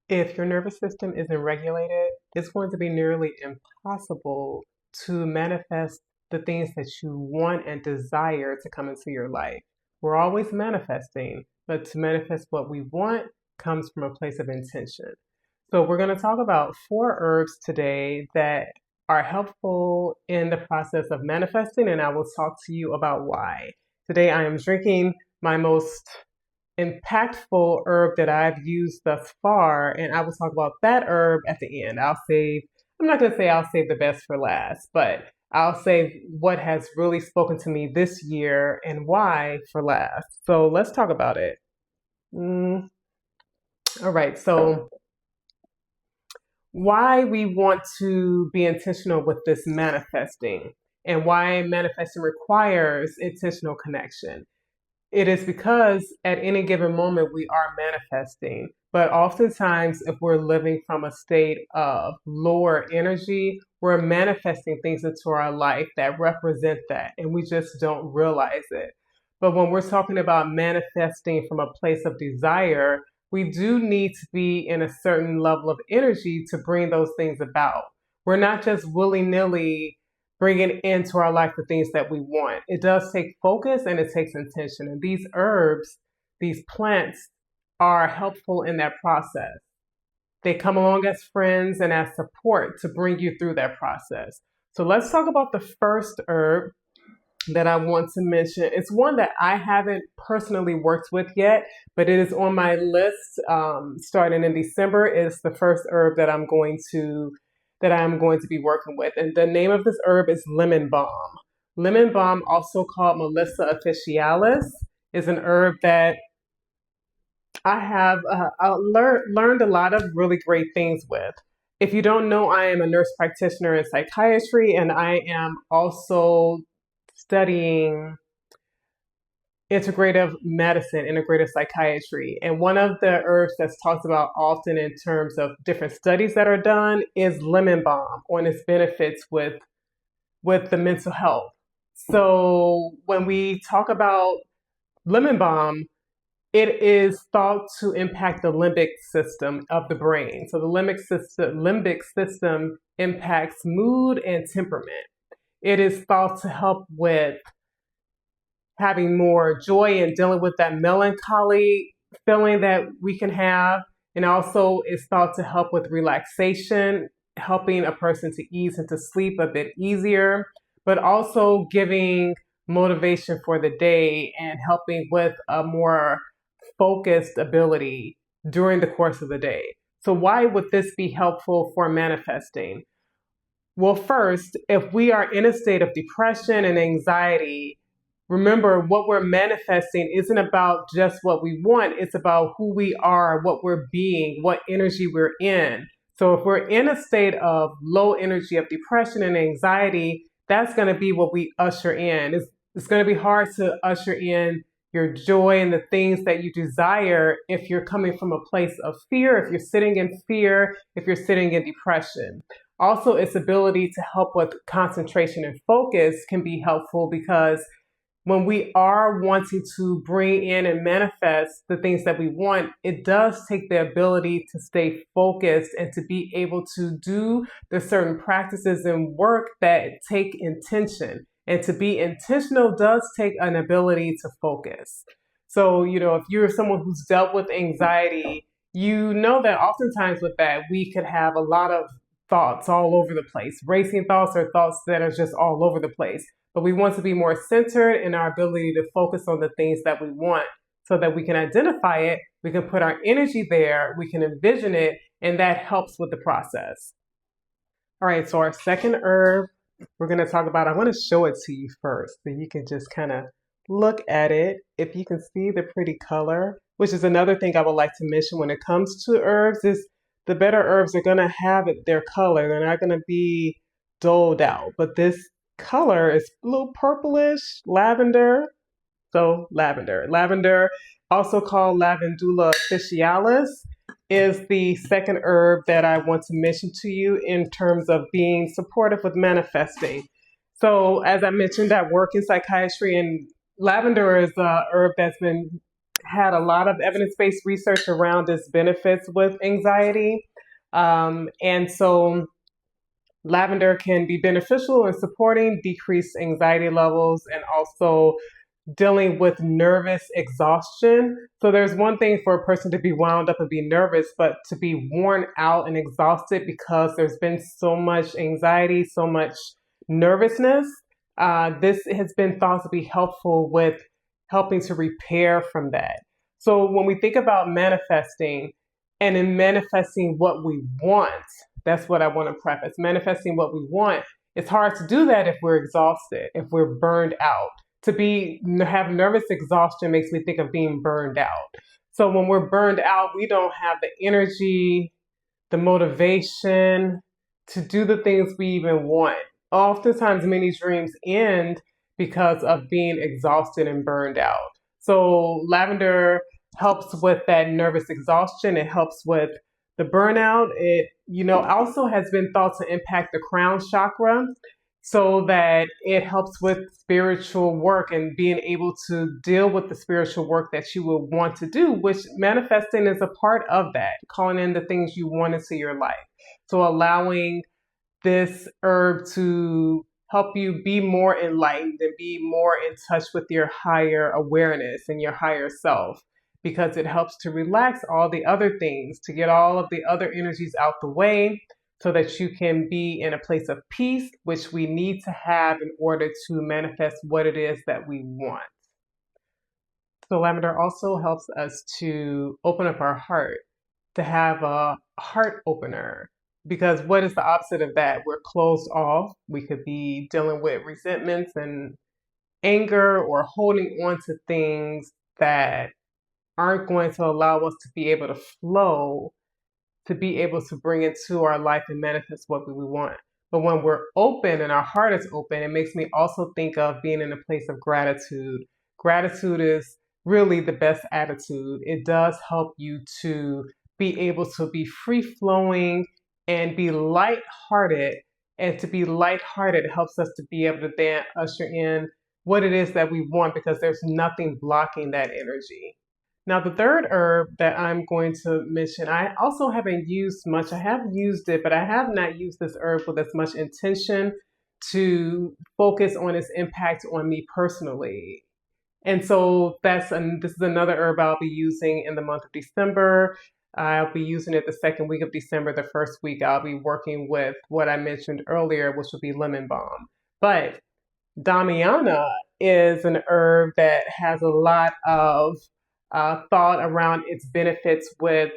If your nervous system isn't regulated, it's going to be nearly impossible to manifest the things that you want and desire to come into your life. We're always manifesting, but to manifest what we want comes from a place of intention. So, we're going to talk about four herbs today that are helpful in the process of manifesting, and I will talk to you about why. Today, I am drinking my most impactful herb that I've used thus far, and I will talk about that herb at the end. I'm not going to say I'll save the best for last, but I'll save what has really spoken to me this year and why for last. So let's talk about it. Mm, all right, so why we want to be intentional with this manifesting and why manifesting requires intentional connection. It is because at any given moment we are manifesting, but oftentimes if we're living from a state of lower energy, we're manifesting things into our life that represent that, and we just don't realize it. But when we're talking about manifesting from a place of desire, we do need to be in a certain level of energy to bring those things about. We're not just willy-nilly bringing into our life the things that we want. It does take focus and it takes intention. And these herbs, these plants are helpful in that process. They come along as friends and as support to bring you through that process. So let's talk about the first herb that I want to mention. It's one that I haven't personally worked with yet, but it is on my list starting in December. It's the first herb that I'm going to be working with. And the name of this herb is lemon balm. Lemon balm, also called Melissa officinalis, is an herb that I have learned a lot of really great things with. If you don't know, I am a nurse practitioner in psychiatry, and I am also studying integrative medicine, integrative psychiatry. And one of the herbs that's talked about often in terms of different studies that are done is lemon balm on its benefits with the mental health. So when we talk about lemon balm, it is thought to impact the limbic system of the brain. So the limbic system impacts mood and temperament. It is thought to help with having more joy and dealing with that melancholy feeling that we can have. And also is thought to help with relaxation, helping a person to ease into sleep a bit easier, but also giving motivation for the day and helping with a more focused ability during the course of the day. So why would this be helpful for manifesting? Well, first, if we are in a state of depression and anxiety, remember what we're manifesting isn't about just what we want. It's about who we are, what we're being, what energy we're in. So if we're in a state of low energy of depression and anxiety, that's going to be what we usher in. It's going to be hard to usher in your joy and the things that you desire if you're coming from a place of fear, if you're sitting in fear, if you're sitting in depression. Also, its ability to help with concentration and focus can be helpful because when we are wanting to bring in and manifest the things that we want, it does take the ability to stay focused and to be able to do the certain practices and work that take intention. And to be intentional does take an ability to focus. So, if you're someone who's dealt with anxiety, you know that oftentimes with that, we could have a lot of thoughts all over the place, racing thoughts or thoughts that are just all over the place. But we want to be more centered in our ability to focus on the things that we want so that we can identify it, we can put our energy there, we can envision it, and that helps with the process. All right, so our second herb we're going to talk about, I want to show it to you first so you can just kind of look at it. If you can see the pretty color, which is another thing I would like to mention when it comes to herbs, is the better herbs are going to have their color. They're not going to be doled out. But this color is a little purplish, lavender. So lavender, also called Lavandula officinalis, is the second herb that I want to mention to you in terms of being supportive with manifesting. So as I mentioned, I work in psychiatry, and lavender is a herb that's been had a lot of evidence-based research around its benefits with anxiety. And so lavender can be beneficial in supporting decreased anxiety levels and also dealing with nervous exhaustion. So there's one thing for a person to be wound up and be nervous, but to be worn out and exhausted because there's been so much anxiety, so much nervousness. This has been thought to be helpful with helping to repair from that. So when we think about manifesting and in manifesting what we want, that's what I want to preface. Manifesting what we want, it's hard to do that if we're exhausted, if we're burned out. Have nervous exhaustion makes me think of being burned out. So when we're burned out, we don't have the energy, the motivation to do the things we even want. Oftentimes, many dreams end because of being exhausted and burned out. So lavender helps with that nervous exhaustion. It helps with the burnout. It, also has been thought to impact the crown chakra so that it helps with spiritual work and being able to deal with the spiritual work that you will want to do, which manifesting is a part of that, calling in the things you want into your life. So allowing this herb to help you be more enlightened and be more in touch with your higher awareness and your higher self, because it helps to relax all the other things, to get all of the other energies out the way so that you can be in a place of peace, which we need to have in order to manifest what it is that we want. So lavender also helps us to open up our heart, to have a heart opener. Because what is the opposite of that? We're closed off. We could be dealing with resentments and anger or holding on to things that aren't going to allow us to be able to flow, to be able to bring into our life and manifest what we want. But when we're open and our heart is open, it makes me also think of being in a place of gratitude. Gratitude is really the best attitude. It does help you to be able to be free-flowing and be lighthearted. And to be lighthearted helps us to be able to then usher in what it is that we want, because there's nothing blocking that energy. Now, the third herb that I'm going to mention, I also haven't used much. I have used it, but I have not used this herb with as much intention to focus on its impact on me personally. And so this is another herb I'll be using in the month of December. I'll be using it the second week of December. The first week I'll be working with what I mentioned earlier, which will be lemon balm. But Damiana is an herb that has a lot of thought around its benefits with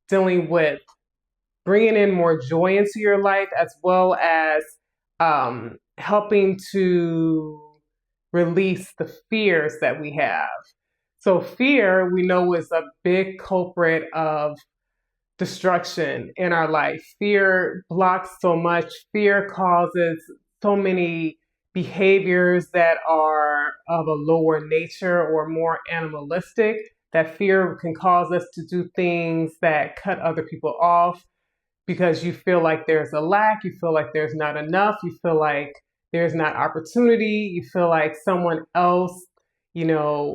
dealing with bringing in more joy into your life, as well as helping to release the fears that we have. So fear, we know, is a big culprit of destruction in our life. Fear blocks so much. Fear causes so many behaviors that are of a lower nature or more animalistic. That fear can cause us to do things that cut other people off because you feel like there's a lack, you feel like there's not enough, you feel like there's not opportunity, you feel like someone else,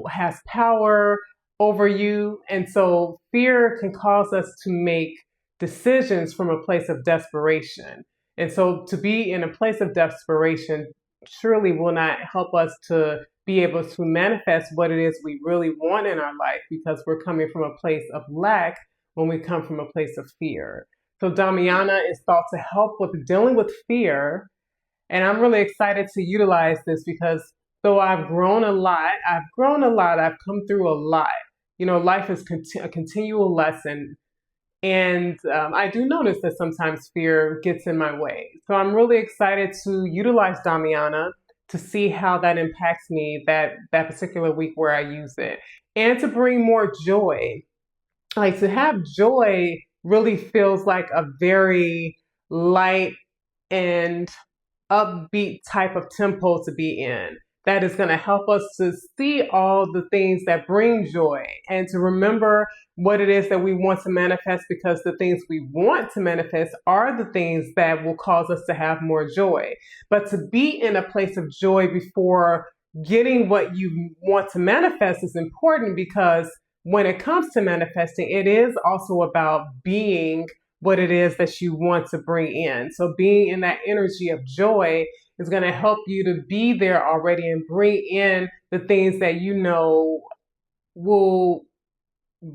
has power over you. And so fear can cause us to make decisions from a place of desperation. And so to be in a place of desperation surely will not help us to be able to manifest what it is we really want in our life, because we're coming from a place of lack when we come from a place of fear. So Damiana is thought to help with dealing with fear. And I'm really excited to utilize this because though I've grown a lot, I've come through a lot. Life is a continual lesson. And I do notice that sometimes fear gets in my way. So I'm really excited to utilize Damiana to see how that impacts me that particular week where I use it. And to bring more joy. Like, to have joy really feels like a very light and upbeat type of tempo to be in. That is going to help us to see all the things that bring joy and to remember what it is that we want to manifest, because the things we want to manifest are the things that will cause us to have more joy. But to be in a place of joy before getting what you want to manifest is important, because when it comes to manifesting, it is also about being what it is that you want to bring in. So being in that energy of joy is going to help you to be there already and bring in the things that you know will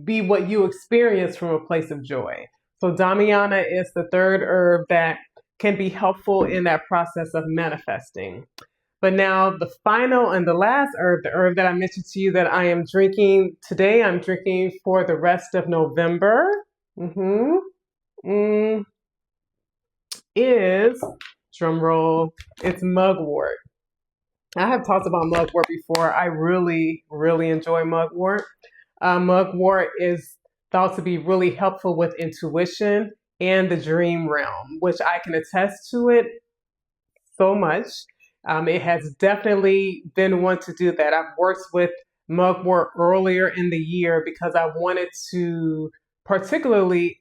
be what you experience from a place of joy. So Damiana is the third herb that can be helpful in that process of manifesting. But now the final and the last herb, the herb that I mentioned to you that I am drinking today, I'm drinking for the rest of November, is, drum roll, it's mugwort. I have talked about mugwort before. I really, really enjoy mugwort. Mugwort is thought to be really helpful with intuition and the dream realm, which I can attest to it so much. It has definitely been one to do that. I've worked with mugwort earlier in the year because I wanted to particularly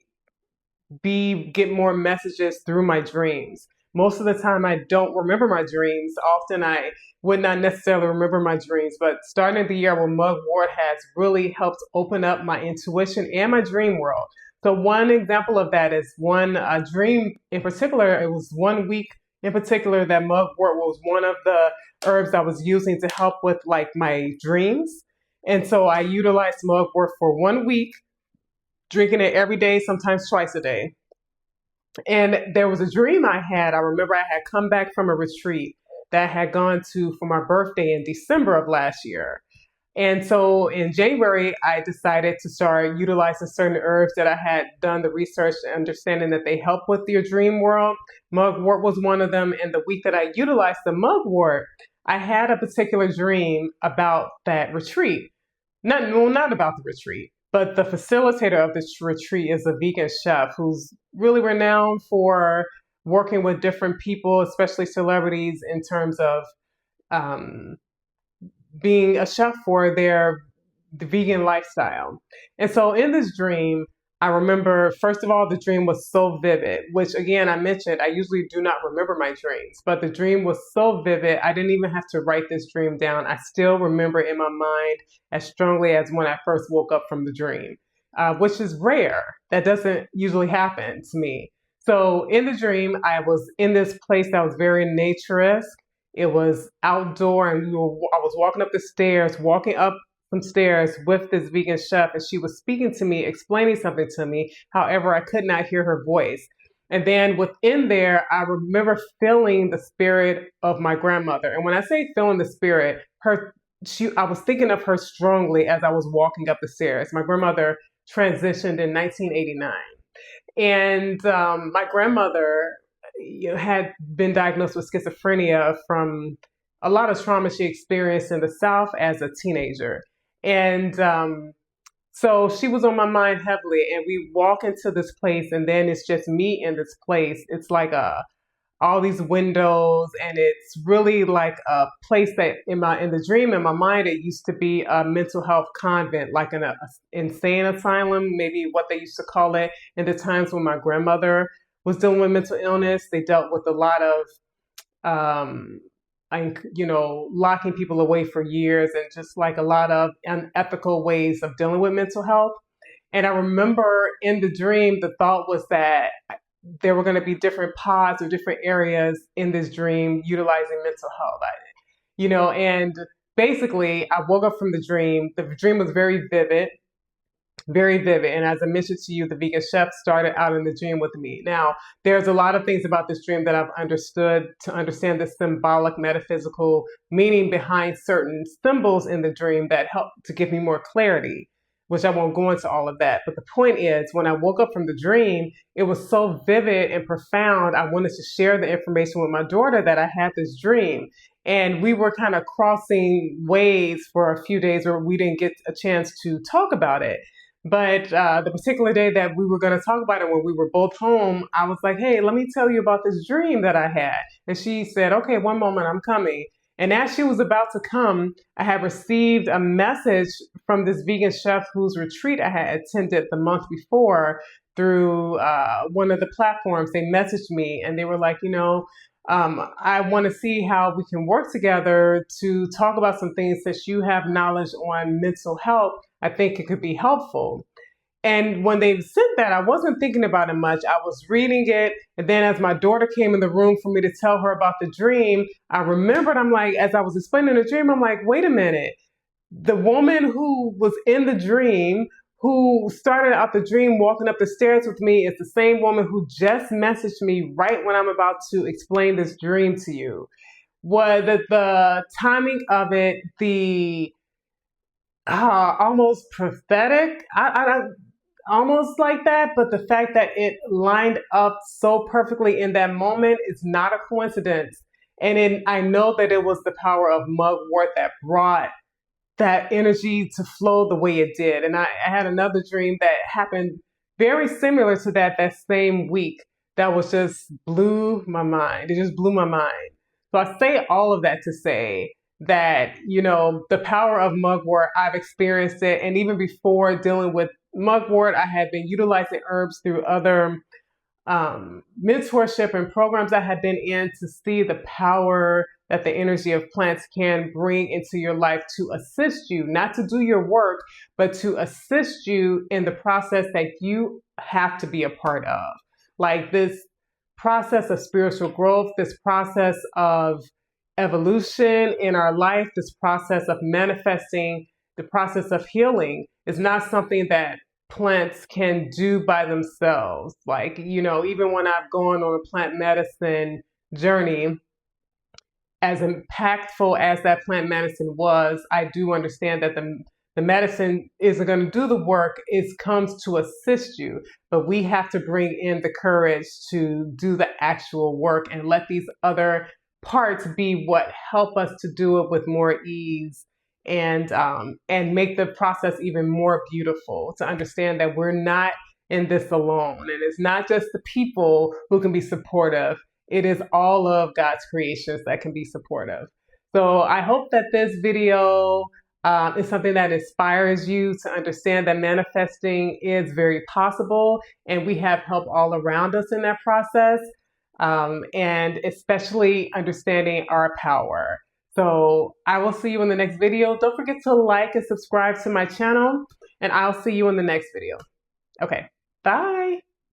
get more messages through my dreams. Most of the time I don't remember my dreams. Often I would not necessarily remember my dreams, but starting the year with mugwort has really helped open up my intuition and my dream world. So one example of that is one dream in particular. It was 1 week in particular that mugwort was one of the herbs I was using to help with like my dreams. And so I utilized mugwort for 1 week, drinking it every day, sometimes twice a day. And there was a dream I had. I remember I had come back from a retreat that I had gone to for my birthday in December of last year. And so in January, I decided to start utilizing certain herbs that I had done the research, understanding that they help with your dream world. Mugwort was one of them. And the week that I utilized the mugwort, I had a particular dream about that retreat. Not about the retreat, but the facilitator of this retreat is a vegan chef who's really renowned for working with different people, especially celebrities, in terms of being a chef for the vegan lifestyle. And so in this dream, I remember, first of all, the dream was so vivid, which again, I mentioned, I usually do not remember my dreams, but the dream was so vivid, I didn't even have to write this dream down. I still remember in my mind as strongly as when I first woke up from the dream, which is rare. That doesn't usually happen to me. So in the dream, I was in this place that was very naturesque. It was outdoor, and I was walking up some stairs with this vegan chef, and she was speaking to me, explaining something to me. However, I could not hear her voice. And then within there, I remember feeling the spirit of my grandmother. And when I say feeling the spirit, I was thinking of her strongly as I was walking up the stairs. My grandmother transitioned in 1989. And my grandmother had been diagnosed with schizophrenia from a lot of trauma she experienced in the South as a teenager. And so she was on my mind heavily, and we walk into this place, and then it's just me in this place. It's like all these windows, and it's really like a place that in the dream, in my mind, it used to be a mental health convent, like an insane asylum, maybe what they used to call it in the times when my grandmother was dealing with mental illness. They dealt with a lot of locking people away for years, and just like a lot of unethical ways of dealing with mental health. And I remember in the dream, the thought was that there were going to be different pods or different areas in this dream utilizing mental health. And basically I woke up from the dream. The dream was very vivid. Very vivid. And as I mentioned to you, the vegan chef started out in the dream with me. Now, there's a lot of things about this dream that I've understood to understand the symbolic, metaphysical meaning behind certain symbols in the dream that help to give me more clarity, which I won't go into all of that. But the point is, when I woke up from the dream, it was so vivid and profound. I wanted to share the information with my daughter that I had this dream. And we were kind of crossing ways for a few days where we didn't get a chance to talk about it. But the particular day that we were going to talk about it, when we were both home, I was like, hey, let me tell you about this dream that I had. And she said, okay, one moment, I'm coming. And as she was about to come, I had received a message from this vegan chef whose retreat I had attended the month before through one of the platforms. They messaged me and they were like, I want to see how we can work together to talk about some things, since you have knowledge on mental health. I think it could be helpful. And when they said that, I wasn't thinking about it much. I was reading it. And then as my daughter came in the room for me to tell her about the dream, I remembered, I'm like, as I was explaining the dream, I'm like, wait a minute. The woman who was in the dream, who started out the dream walking up the stairs with me, is the same woman who just messaged me right when I'm about to explain this dream to you. Was the timing of it, the almost prophetic, almost like that, but the fact that it lined up so perfectly in that moment is not a coincidence. And I know that it was the power of mugwort that brought that energy to flow the way it did. And I had another dream that happened very similar to that same week that was just blew my mind. It just blew my mind. So I say all of that to say that, the power of mugwort, I've experienced it. And even before dealing with mugwort, I had been utilizing herbs through other mentorship and programs I had been in to see the power that the energy of plants can bring into your life to assist you, not to do your work, but to assist you in the process that you have to be a part of. Like this process of spiritual growth, this process of evolution in our life, this process of manifesting, the process of healing is not something that plants can do by themselves. Like, even when I've gone on a plant medicine journey, as impactful as that plant medicine was, I do understand that the medicine isn't going to do the work. It comes to assist you, but we have to bring in the courage to do the actual work and let these other parts be what help us to do it with more ease and make the process even more beautiful, to understand that we're not in this alone. And it's not just the people who can be supportive. It is all of God's creations that can be supportive. So I hope that this video is something that inspires you to understand that manifesting is very possible, and we have help all around us in that process, and especially understanding our power. So I will see you in the next video. Don't forget to like and subscribe to my channel, and I'll see you in the next video. Okay, bye.